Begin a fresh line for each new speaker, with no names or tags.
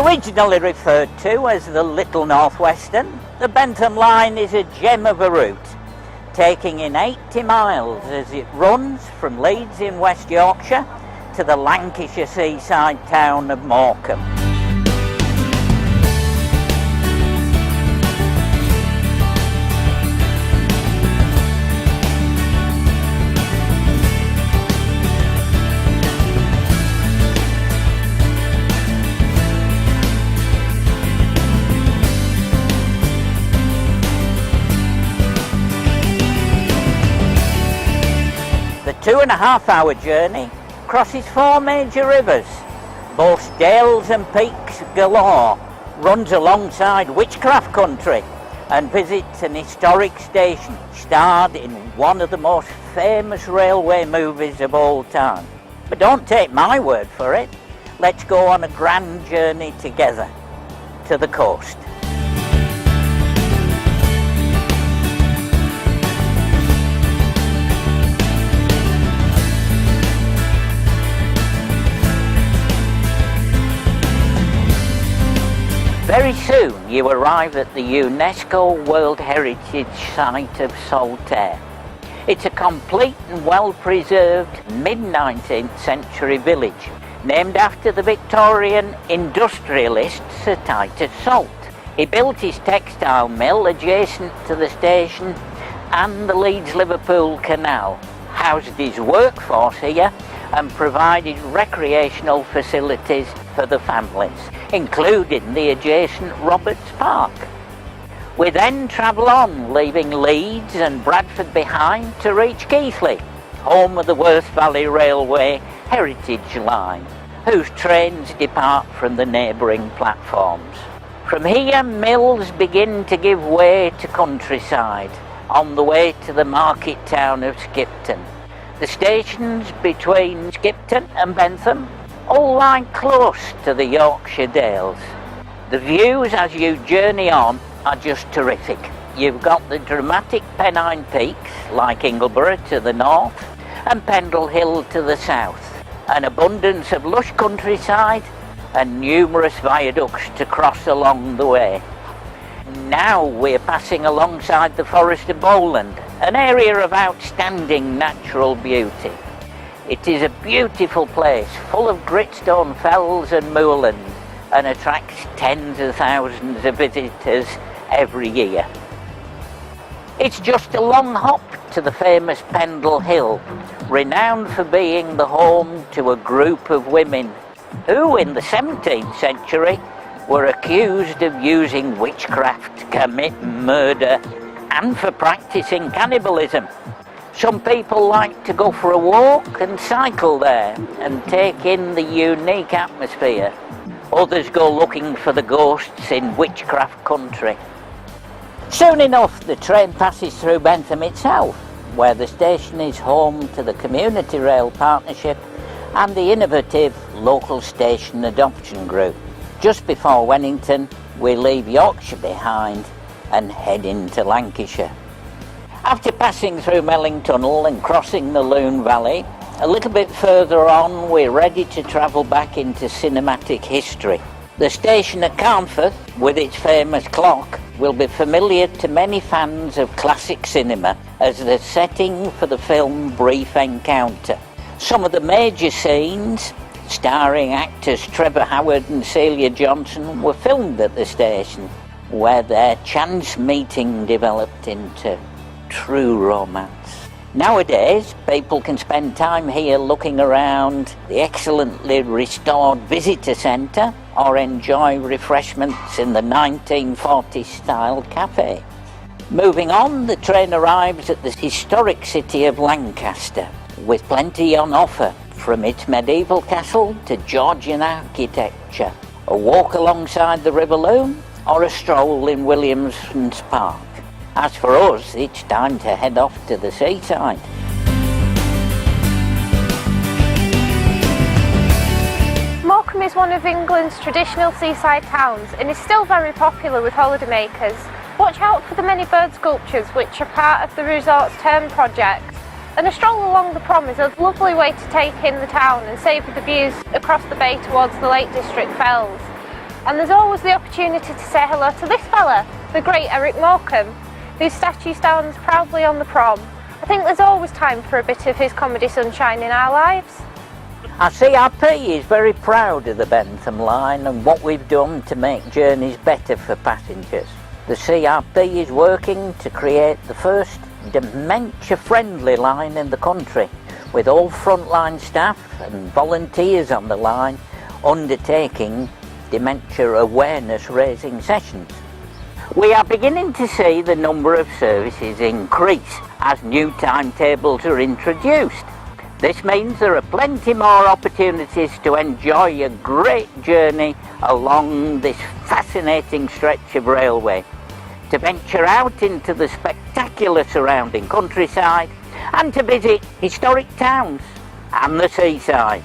Originally referred to as the Little North Western, the Bentham line is a gem of a route, taking in 80 miles as it runs from Leeds in West Yorkshire to the Lancashire seaside town of Morecambe. The 2.5-hour journey crosses 4 major rivers, boasts dales and peaks galore, runs alongside witchcraft country, and visits an historic station starred in one of the most famous railway movies of all time. But don't take my word for it, let's go on a grand journey together to the coast. Very soon you arrive at the UNESCO World Heritage Site of Saltaire. It's a complete and well-preserved mid-19th century village, named after the Victorian industrialist Sir Titus Salt. He built his textile mill adjacent to the station and the Leeds-Liverpool Canal, housed his workforce here and provided recreational facilities for the families, including the adjacent Roberts Park. We then travel on, leaving Leeds and Bradford behind to reach Keighley, home of the Worth Valley Railway Heritage Line, whose trains depart from the neighbouring platforms. From here, mills begin to give way to countryside, on the way to the market town of Skipton. The stations between Skipton and Bentham all lie close to the Yorkshire Dales. The views as you journey on are just terrific. You've got the dramatic Pennine Peaks, like Ingleborough to the north, and Pendle Hill to the south, an abundance of lush countryside and numerous viaducts to cross along the way. Now we're passing alongside the Forest of Bowland, an area of outstanding natural beauty. It is a beautiful place, full of gritstone fells and moorland, and attracts tens of thousands of visitors every year. It's just a long hop to the famous Pendle Hill, renowned for being the home to a group of women who, in the 17th century, were accused of using witchcraft to commit murder and for practicing cannibalism. Some people like to go for a walk and cycle there and take in the unique atmosphere. Others go looking for the ghosts in witchcraft country. Soon enough, the train passes through Bentham itself, where the station is home to the Community Rail Partnership and the innovative Local Station Adoption Group. Just before Wennington, we leave Yorkshire behind and head into Lancashire. After passing through Melling Tunnel and crossing the Lune Valley, a little bit further on we're ready to travel back into cinematic history. The station at Carnforth, with its famous clock, will be familiar to many fans of classic cinema as the setting for the film Brief Encounter. Some of the major scenes, starring actors Trevor Howard and Celia Johnson, were filmed at the station, where their chance meeting developed into true romance. Nowadays, people can spend time here looking around the excellently restored visitor centre or enjoy refreshments in the 1940s style cafe. Moving on, the train arrives at the historic city of Lancaster, with plenty on offer, from its medieval castle to Georgian architecture, a walk alongside the River Lune, or a stroll in Williamson's Park. As for us, it's time to head off to the seaside.
Morecambe is one of England's traditional seaside towns and is still very popular with holidaymakers. Watch out for the many bird sculptures which are part of the resort's term project. And a stroll along the Prom is a lovely way to take in the town and savour the views across the bay towards the Lake District Fells. And there's always the opportunity to say hello to this fella, the great Eric Morecambe, whose statue stands proudly on the prom. I think there's always time for a bit of his comedy sunshine in our lives.
Our CRP is very proud of the Bentham line and what we've done to make journeys better for passengers. The CRP is working to create the first dementia-friendly line in the country, with all frontline staff and volunteers on the line undertaking dementia awareness raising sessions. We are beginning to see the number of services increase as new timetables are introduced. This means there are plenty more opportunities to enjoy a great journey along this fascinating stretch of railway, to venture out into the spectacular surrounding countryside and to visit historic towns and the seaside.